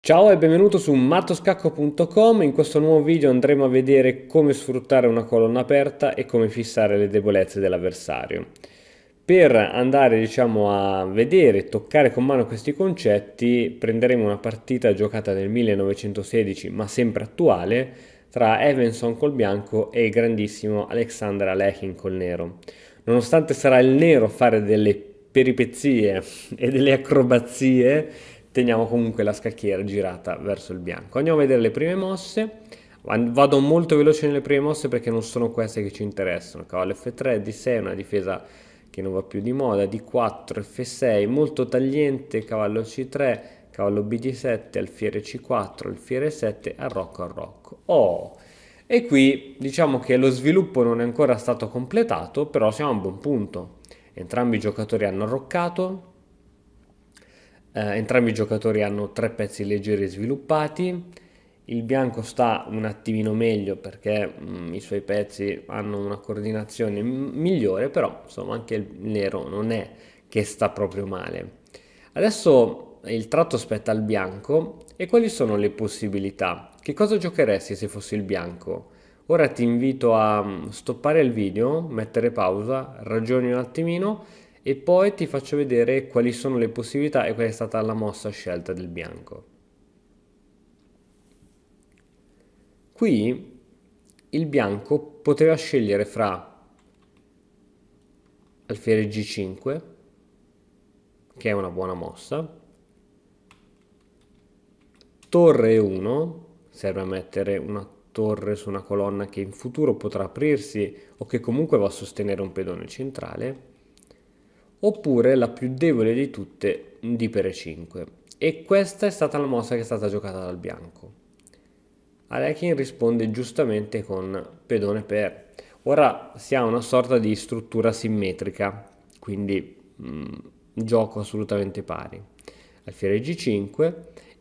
Ciao e benvenuto su mattoscacco.com. In questo nuovo video andremo a vedere come sfruttare una colonna aperta e come fissare le debolezze dell'avversario. Per andare, diciamo, a vedere, toccare con mano questi concetti, prenderemo una partita giocata nel 1916, ma sempre attuale, tra Evanson col bianco e il grandissimo Alexander Alekhine col nero. Nonostante sarà il nero a fare delle peripezie e delle acrobazie, teniamo comunque la scacchiera girata verso il bianco. Andiamo a vedere le prime mosse. Vado molto veloce nelle prime mosse perché non sono queste che ci interessano. Cavallo F3, D6, una difesa che non va più di moda, D4, F6, molto tagliente, cavallo C3, cavallo BD7, alfiere C4, alfiere 7, arrocco arrocco. Oh! E qui diciamo che lo sviluppo non è ancora stato completato, però siamo a un buon punto. Entrambi i giocatori hanno arroccato, entrambi i giocatori hanno tre pezzi leggeri sviluppati. Il bianco sta un attimino meglio perché i suoi pezzi hanno una coordinazione migliore, però insomma anche il nero non è che sta proprio male. Adesso il tratto spetta al bianco e quali sono le possibilità? Che cosa giocheresti se fossi il bianco? Ora ti invito a stoppare il video, mettere pausa, ragioni un attimino e poi ti faccio vedere quali sono le possibilità e qual è stata la mossa scelta del bianco. Qui il bianco poteva scegliere fra alfiere G5, che è una buona mossa, torre 1, serve a mettere una torre su una colonna che in futuro potrà aprirsi o che comunque va a sostenere un pedone centrale, oppure la più debole di tutte, D per E5. E questa è stata la mossa che è stata giocata dal bianco. Alekhine risponde giustamente con pedone per. Ora si ha una sorta di struttura simmetrica, quindi gioco assolutamente pari. Alfiere G5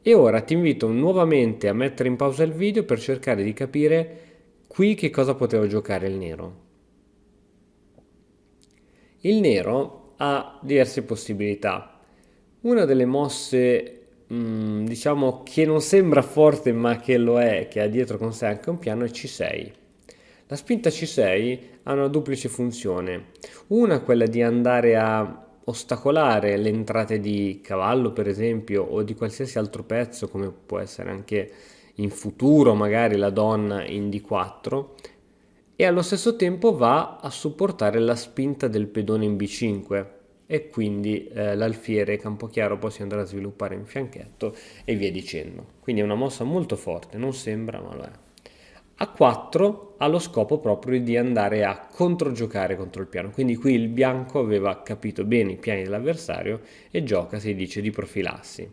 e ora ti invito nuovamente a mettere in pausa il video per cercare di capire qui che cosa poteva giocare il nero. Il nero ha diverse possibilità. Una delle mosse, diciamo che non sembra forte ma che lo è, che ha dietro con sé anche un piano, è C6. La spinta C6 ha una duplice funzione. Una quella di andare a ostacolare le entrate di cavallo, per esempio, o di qualsiasi altro pezzo, come può essere anche in futuro, magari la donna in D4, e allo stesso tempo va a supportare la spinta del pedone in B5 e quindi l'alfiere Campochiaro poi si andrà a sviluppare in fianchetto e via dicendo. Quindi è una mossa molto forte, non sembra ma lo è. A4 ha lo scopo proprio di andare a controgiocare contro il piano, quindi qui il bianco aveva capito bene i piani dell'avversario e gioca, si dice, di profilassi.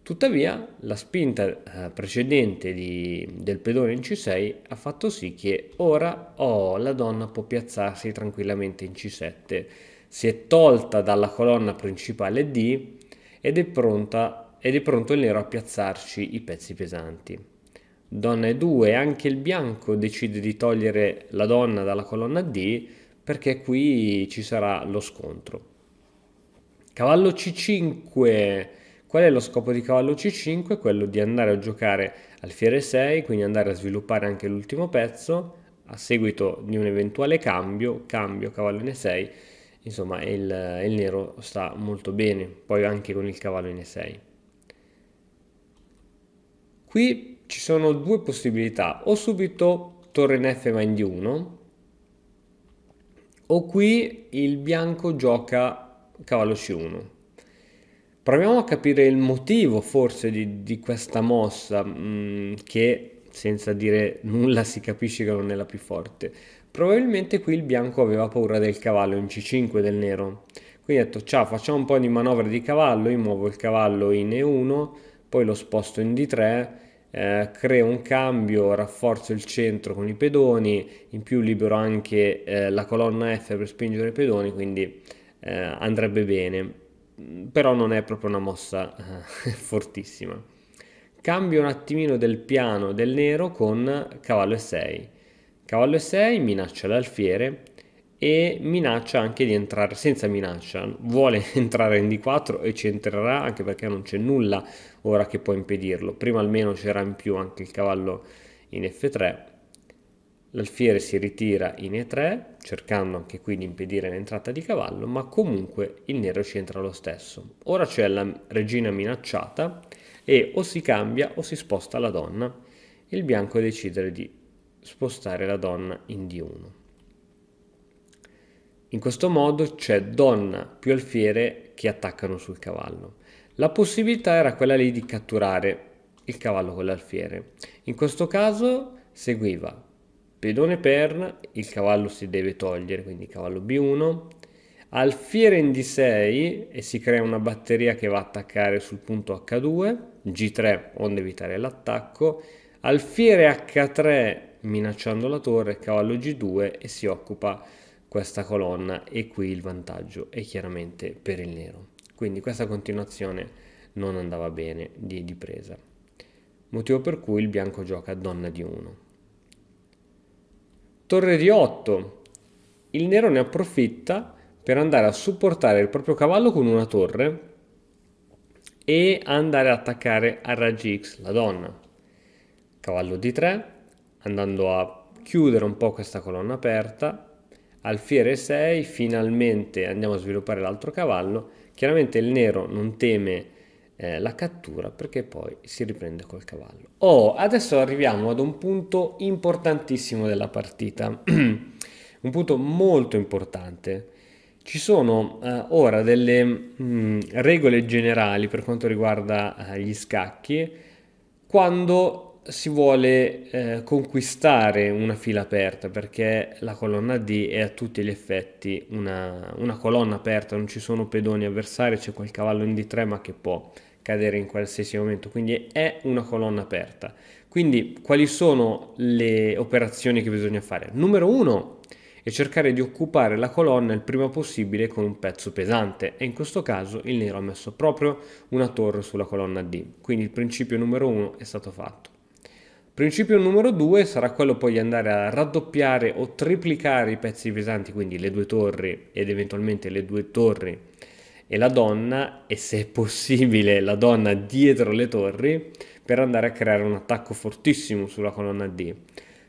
Tuttavia, la spinta precedente del pedone in C6 ha fatto sì che ora la donna può piazzarsi tranquillamente in C7. Si è tolta dalla colonna principale D ed è pronto il nero a piazzarci i pezzi pesanti. Donna E2, anche il bianco decide di togliere la donna dalla colonna D perché qui ci sarà lo scontro. Cavallo C5. Qual è lo scopo di cavallo C5? Quello di andare a giocare alfiere 6, quindi andare a sviluppare anche l'ultimo pezzo a seguito di un eventuale cambio cavallo N6. Insomma, il nero sta molto bene, poi anche con il cavallo N6. Qui ci sono due possibilità, o subito torre in F va in D1, o qui il bianco gioca cavallo C1. Proviamo a capire il motivo forse di questa mossa, che senza dire nulla si capisce che non è la più forte. Probabilmente qui il bianco aveva paura del cavallo in C5 del nero. Quindi ha detto, ciao, facciamo un po' di manovra di cavallo, io muovo il cavallo in E1, poi lo sposto in D3, creo un cambio, rafforzo il centro con i pedoni, in più libero anche la colonna F per spingere i pedoni, quindi andrebbe bene. Però non è proprio una mossa fortissima. Cambio un attimino del piano del nero con cavallo E6. Cavallo E6 minaccia l'alfiere e minaccia anche di entrare, senza minaccia, vuole entrare in D4 e ci entrerà anche perché non c'è nulla ora che può impedirlo. Prima almeno c'era in più anche il cavallo in F3, l'alfiere si ritira in E3 cercando anche qui di impedire l'entrata di cavallo, ma comunque il nero ci entra lo stesso. Ora c'è la regina minacciata e o si cambia o si sposta la donna. Il bianco decide di spostare la donna in D1. In questo modo c'è donna più alfiere che attaccano sul cavallo. La possibilità era quella lì di catturare il cavallo con l'alfiere. In questo caso seguiva pedone perna, il cavallo si deve togliere, quindi cavallo B1, alfiere in D6 e si crea una batteria che va a attaccare sul punto H2, G3 onde evitare l'attacco, alfiere H3 minacciando la torre, cavallo G2 e si occupa questa colonna e qui il vantaggio è chiaramente per il nero. Quindi questa continuazione non andava bene di presa, motivo per cui il bianco gioca donna di 1. Torre di 8, il nero ne approfitta per andare a supportare il proprio cavallo con una torre e andare ad attaccare a raggi X la donna. Cavallo D3, andando a chiudere un po' questa colonna aperta, alfiere 6, finalmente andiamo a sviluppare l'altro cavallo. Chiaramente il nero non teme la cattura perché poi si riprende col cavallo. Adesso arriviamo ad un punto importantissimo della partita, un punto molto importante. Ci sono ora delle regole generali per quanto riguarda gli scacchi quando si vuole conquistare una fila aperta, perché la colonna D è a tutti gli effetti una colonna aperta, non ci sono pedoni avversari, c'è quel cavallo in D3 ma che può cadere in qualsiasi momento, quindi è una colonna aperta. Quindi quali sono le operazioni che bisogna fare? Numero 1 è cercare di occupare la colonna il prima possibile con un pezzo pesante e in questo caso il nero ha messo proprio una torre sulla colonna D, quindi il principio numero 1 è stato fatto. Principio numero 2 sarà quello poi di andare a raddoppiare o triplicare i pezzi pesanti, quindi le due torri ed eventualmente le due torri e la donna, e se è possibile la donna dietro le torri, per andare a creare un attacco fortissimo sulla colonna D.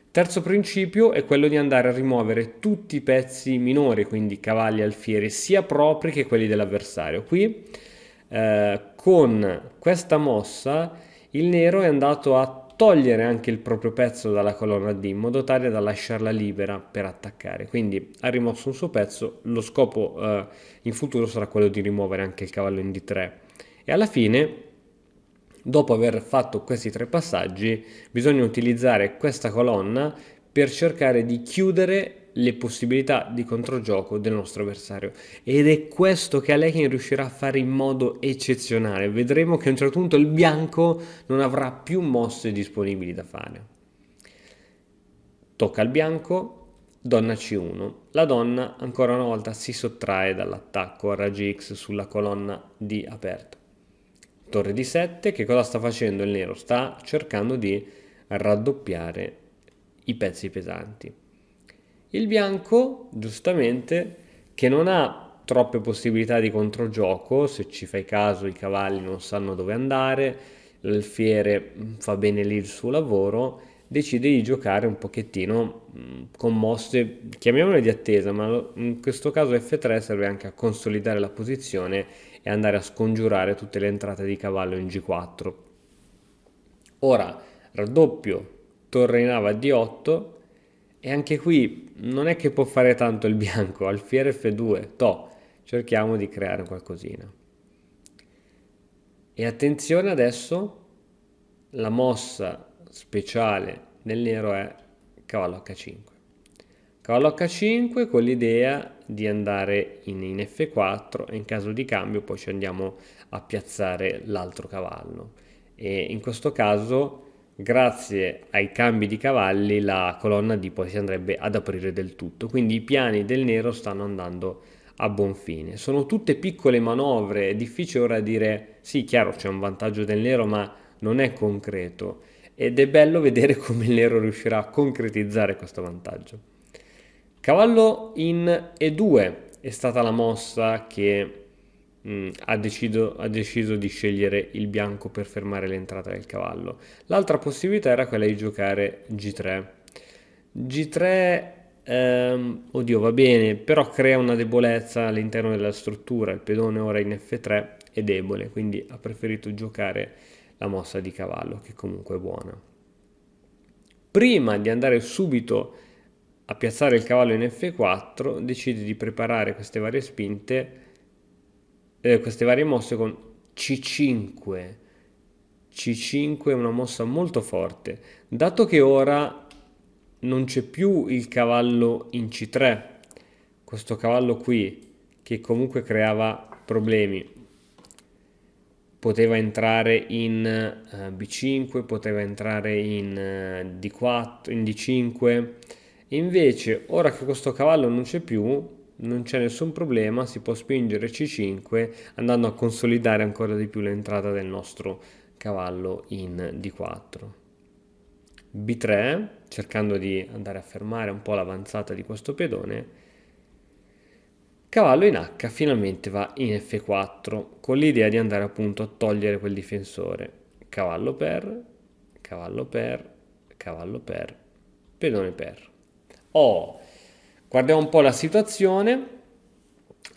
Terzo principio è quello di andare a rimuovere tutti i pezzi minori, quindi cavalli e alfieri, sia propri che quelli dell'avversario. Qui con questa mossa il nero è andato a togliere anche il proprio pezzo dalla colonna D in modo tale da lasciarla libera per attaccare. Quindi ha rimosso un suo pezzo, lo scopo in futuro sarà quello di rimuovere anche il cavallo in D3 e alla fine, dopo aver fatto questi tre passaggi, bisogna utilizzare questa colonna per cercare di chiudere le possibilità di controgioco del nostro avversario ed è questo che Alekhine riuscirà a fare in modo eccezionale. Vedremo che a un certo punto il bianco non avrà più mosse disponibili da fare. Tocca al bianco, donna C1. La donna ancora una volta si sottrae dall'attacco a raggi X sulla colonna D aperta. Torre D7, che cosa sta facendo il nero? Sta cercando di raddoppiare i pezzi pesanti. Il bianco, giustamente, che non ha troppe possibilità di controgioco, se ci fai caso i cavalli non sanno dove andare, l'alfiere fa bene lì il suo lavoro, decide di giocare un pochettino con mosse, chiamiamole di attesa, ma in questo caso F3 serve anche a consolidare la posizione e andare a scongiurare tutte le entrate di cavallo in G4. Ora, raddoppio, torre in ava D8, e anche qui non è che può fare tanto il bianco, alfiere F2, cerchiamo di creare qualcosina. E attenzione adesso, la mossa speciale del nero è cavallo H5. Cavallo H5 con l'idea di andare in F4 e in caso di cambio poi ci andiamo a piazzare l'altro cavallo. E in questo caso, grazie ai cambi di cavalli, la colonna D poi si andrebbe ad aprire del tutto. Quindi i piani del nero stanno andando a buon fine. Sono tutte piccole manovre, è difficile ora dire sì, chiaro, c'è un vantaggio del nero, ma non è concreto. Ed è bello vedere come il nero riuscirà a concretizzare questo vantaggio. Cavallo in E2 è stata la mossa che ha deciso di scegliere il bianco per fermare l'entrata del cavallo. L'altra possibilità era quella di giocare G3. G3, oddio, va bene, però crea una debolezza all'interno della struttura. Il pedone ora in F3 è debole, quindi ha preferito giocare la mossa di cavallo, che comunque è buona. Prima di andare subito a piazzare il cavallo in F4, decide di preparare queste varie spinte, queste varie mosse con C5. C5 è una mossa molto forte, dato che ora non c'è più il cavallo in C3, questo cavallo qui che comunque creava problemi. Poteva entrare in B5, poteva entrare in D4, in D5. Invece, ora che questo cavallo non c'è più, non c'è nessun problema, si può spingere C5 andando a consolidare ancora di più l'entrata del nostro cavallo in D4. B3, cercando di andare a fermare un po' l'avanzata di questo pedone. Cavallo in H finalmente va in F4 con l'idea di andare appunto a togliere quel difensore. Cavallo per, cavallo per, cavallo per, pedone per. Oh, guardiamo un po' la situazione.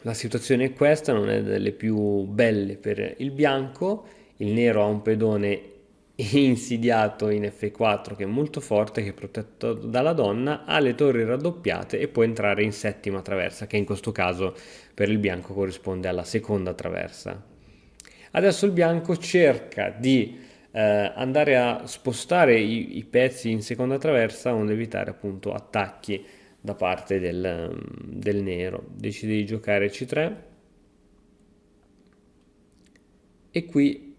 La situazione è questa, non è delle più belle per il bianco. Il nero ha un pedone insidiato in F4 che è molto forte, che è protetto dalla donna, ha le torri raddoppiate e può entrare in settima traversa, che in questo caso per il bianco corrisponde alla seconda traversa. Adesso il bianco cerca di andare a spostare i pezzi in seconda traversa onde evitare appunto attacchi da parte del nero. Decide di giocare C3 e qui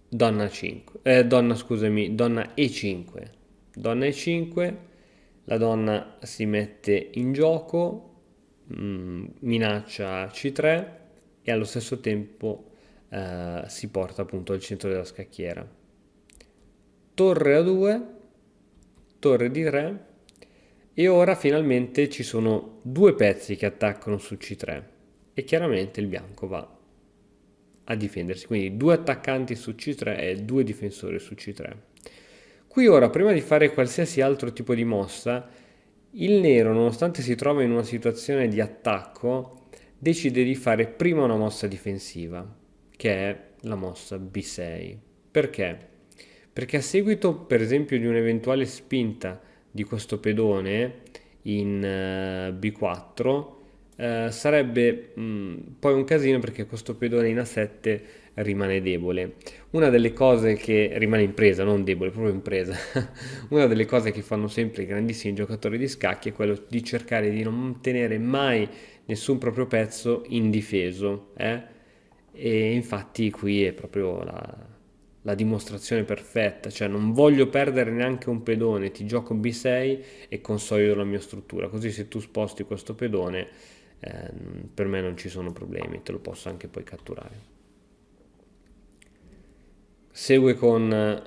donna 5, donna E5. Donna E5, la donna si mette in gioco, minaccia C3 e allo stesso tempo si porta appunto al centro della scacchiera. Torre A2, torre D3 e ora finalmente ci sono due pezzi che attaccano su C3 e chiaramente il bianco va a difendersi, quindi due attaccanti su C3 e due difensori su C3. Qui ora, prima di fare qualsiasi altro tipo di mossa, il nero, nonostante si trova in una situazione di attacco, decide di fare prima una mossa difensiva, che è la mossa B6. Perché? Perché a seguito, per esempio, di un'eventuale spinta di questo pedone in B4, sarebbe poi un casino perché questo pedone in A7 rimane debole. Una delle cose che rimane in presa, non debole, proprio in presa. Una delle cose che fanno sempre i grandissimi giocatori di scacchi è quello di cercare di non tenere mai nessun proprio pezzo indifeso, eh? E infatti qui è proprio la dimostrazione perfetta, cioè non voglio perdere neanche un pedone, ti gioco B6 e consolido la mia struttura, così se tu sposti questo pedone per me non ci sono problemi, te lo posso anche poi catturare. Segue con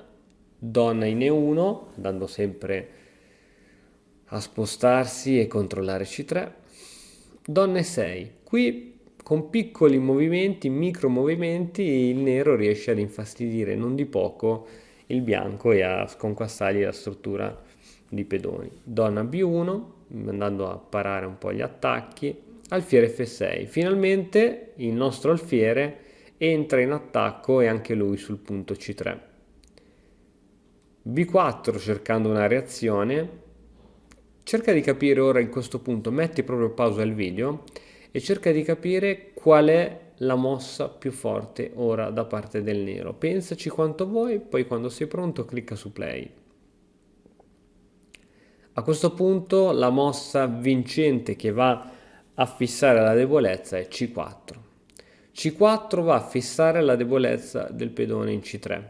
donna in E1, andando sempre a spostarsi e controllare C3. Donna E6, qui con piccoli movimenti, micro movimenti, il nero riesce ad infastidire non di poco il bianco e a sconquassargli la struttura di pedoni. Donna B1, andando a parare un po' gli attacchi. Alfiere F6, finalmente il nostro alfiere entra in attacco e anche lui sul punto C3. B4 cercando una reazione. Cerca di capire ora in questo punto, metti proprio pausa al video e cerca di capire qual è la mossa più forte ora da parte del nero. Pensaci quanto vuoi, poi quando sei pronto clicca su play. A questo punto la mossa vincente che va a fissare la debolezza è C4. C4 va a fissare la debolezza del pedone in C3.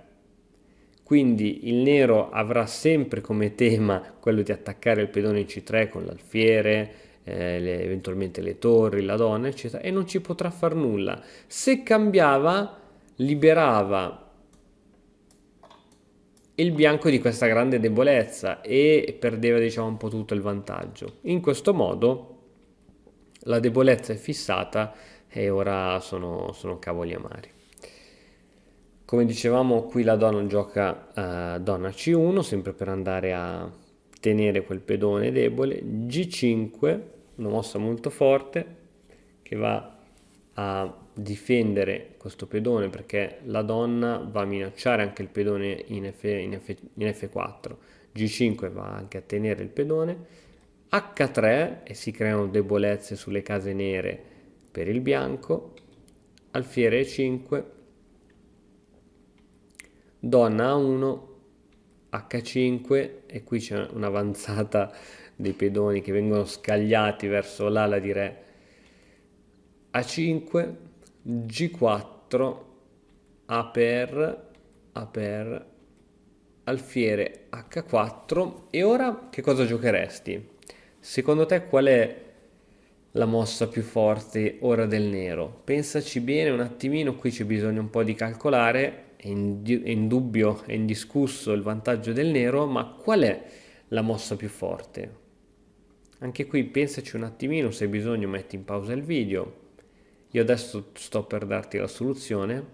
Quindi il nero avrà sempre come tema quello di attaccare il pedone in C3 con l'alfiere, eventualmente le torri, la donna, eccetera, e non ci potrà far nulla. Se cambiava, liberava il bianco di questa grande debolezza e perdeva, diciamo, un po' tutto il vantaggio. In questo modo la debolezza è fissata e ora sono cavoli amari. Come dicevamo, qui la donna gioca donna C1, sempre per andare a tenere quel pedone debole. G5, una mossa molto forte che va a difendere questo pedone perché la donna va a minacciare anche il pedone in F4. G5 va anche a tenere il pedone. H3 e si creano debolezze sulle case nere per il bianco. Alfiere E5, donna A1, H5 e qui c'è un'avanzata dei pedoni che vengono scagliati verso l'ala di re. A5, G4, A per, alfiere H4 e ora che cosa giocheresti? Secondo te qual è la mossa più forte ora del nero? Pensaci bene un attimino, qui c'è bisogno un po' di calcolare, è indubbio, è indiscusso il vantaggio del nero, ma qual è la mossa più forte? Anche qui pensaci un attimino, se hai bisogno metti in pausa il video. Io adesso sto per darti la soluzione,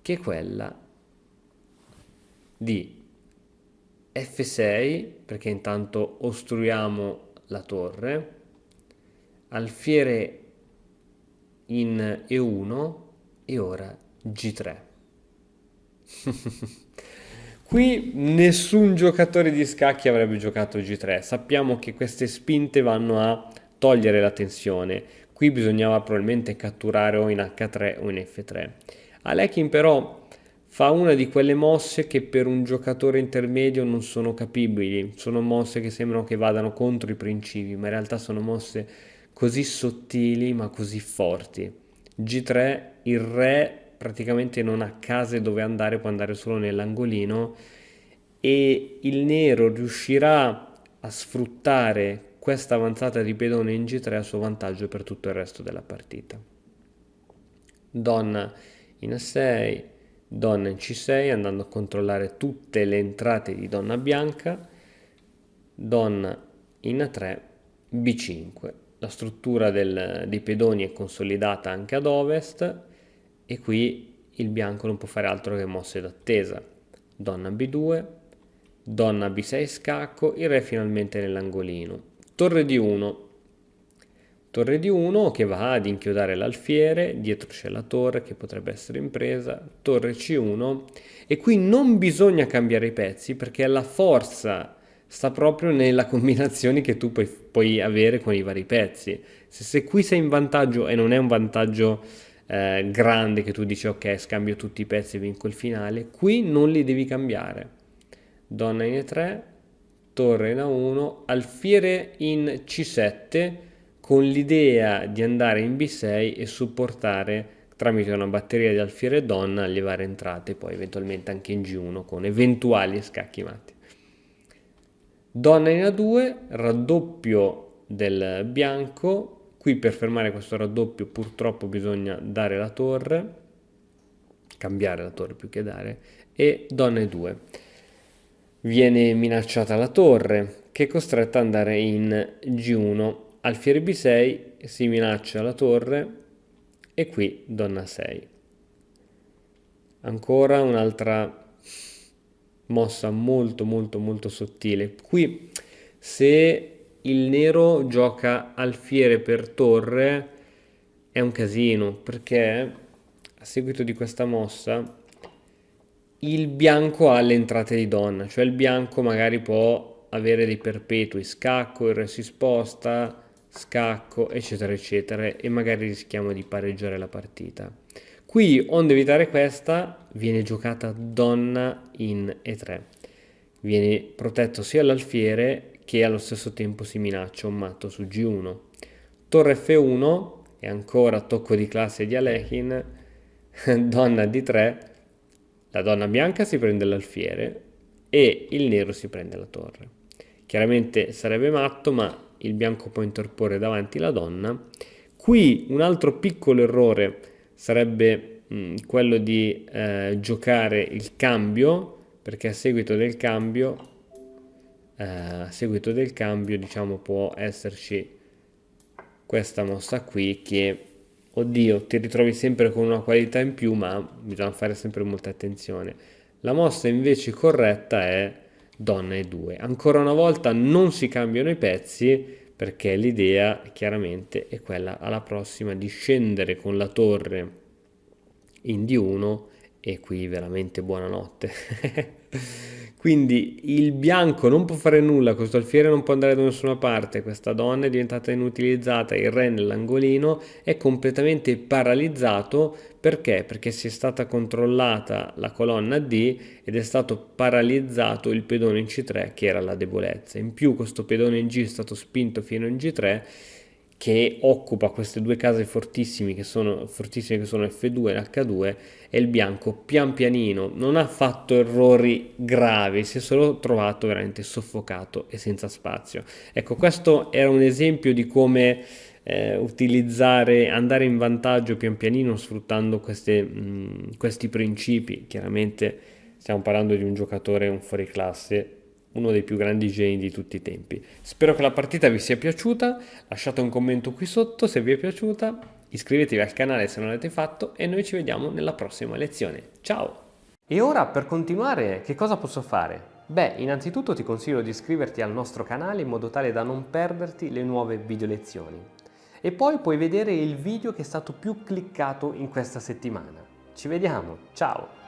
che è quella di F6, perché intanto ostruiamo la torre, alfiere in E1 e ora G3. Qui nessun giocatore di scacchi avrebbe giocato G3. Sappiamo che queste spinte vanno a togliere la tensione. Qui bisognava probabilmente catturare o in H3 o in F3. Alekhine però fa una di quelle mosse che per un giocatore intermedio non sono capibili. Sono mosse che sembrano che vadano contro i principi, ma in realtà sono mosse così sottili ma così forti. G3, il re praticamente non ha case dove andare, può andare solo nell'angolino e il nero riuscirà a sfruttare questa avanzata di pedone in G3 a suo vantaggio per tutto il resto della partita. Donna in A6, donna in C6 andando a controllare tutte le entrate di donna bianca, donna in A3, B5. La struttura dei pedoni è consolidata anche ad ovest e qui il bianco non può fare altro che mosse d'attesa. Donna B2, donna B6 scacco, il re finalmente nell'angolino. Torre D1. Torre D1 che va ad inchiodare l'alfiere, dietro c'è la torre che potrebbe essere impresa, torre C1 e qui non bisogna cambiare i pezzi perché la forza sta proprio nella combinazione che tu puoi avere con i vari pezzi. Se qui sei in vantaggio e non è un vantaggio grande che tu dici ok scambio tutti i pezzi e vinco il finale, qui non li devi cambiare. Donna in E3, torre in A1, alfiere in C7 con l'idea di andare in B6 e supportare tramite una batteria di alfiere e donna le varie entrate, poi eventualmente anche in G1 con eventuali scacchi matti. Donna in A2, raddoppio del bianco, qui per fermare questo raddoppio purtroppo bisogna dare la torre, cambiare la torre più che dare, e donna E2. Viene minacciata la torre che è costretta ad andare in G1, alfiere B6 si minaccia la torre e qui donna 6. Ancora un'altra mossa molto molto molto sottile. Qui se il nero gioca alfiere per torre è un casino perché a seguito di questa mossa il bianco ha le entrate di donna, cioè il bianco magari può avere dei perpetui, scacco, il re si sposta, scacco, eccetera, eccetera, e magari rischiamo di pareggiare la partita. Qui, onde evitare questa, viene giocata donna in E3. Viene protetto sia l'alfiere che allo stesso tempo si minaccia un matto su G1. Torre F1 e ancora tocco di classe di Alekhine, donna D3. La donna bianca si prende l'alfiere e il nero si prende la torre. Chiaramente sarebbe matto, ma il bianco può interporre davanti la donna. Qui un altro piccolo errore sarebbe quello di giocare il cambio perché a seguito del cambio, diciamo, può esserci questa mossa qui che, oddio, ti ritrovi sempre con una qualità in più, ma bisogna fare sempre molta attenzione. La mossa invece corretta è donna e 2. Ancora una volta non si cambiano i pezzi perché l'idea chiaramente è quella alla prossima di scendere con la torre in D1 e qui veramente buonanotte. Quindi il bianco non può fare nulla, questo alfiere non può andare da nessuna parte, questa donna è diventata inutilizzata, il re nell'angolino è completamente paralizzato. Perché? Perché si è stata controllata la colonna D ed è stato paralizzato il pedone in C3 che era la debolezza. In più questo pedone in G è stato spinto fino in G3 che occupa queste due case fortissime che sono F2 e H2 e il bianco pian pianino non ha fatto errori gravi, si è solo trovato veramente soffocato e senza spazio. Ecco, questo era un esempio di come andare in vantaggio pian pianino sfruttando questi principi. Chiaramente stiamo parlando di un giocatore, un fuoriclasse, uno dei più grandi geni di tutti i tempi. Spero che la partita vi sia piaciuta, lasciate un commento qui sotto se vi è piaciuta, iscrivetevi al canale se non l'avete fatto e noi ci vediamo nella prossima lezione. Ciao! E ora per continuare che cosa posso fare? Beh, innanzitutto ti consiglio di iscriverti al nostro canale in modo tale da non perderti le nuove video lezioni. E poi puoi vedere il video che è stato più cliccato in questa settimana. Ci vediamo, ciao!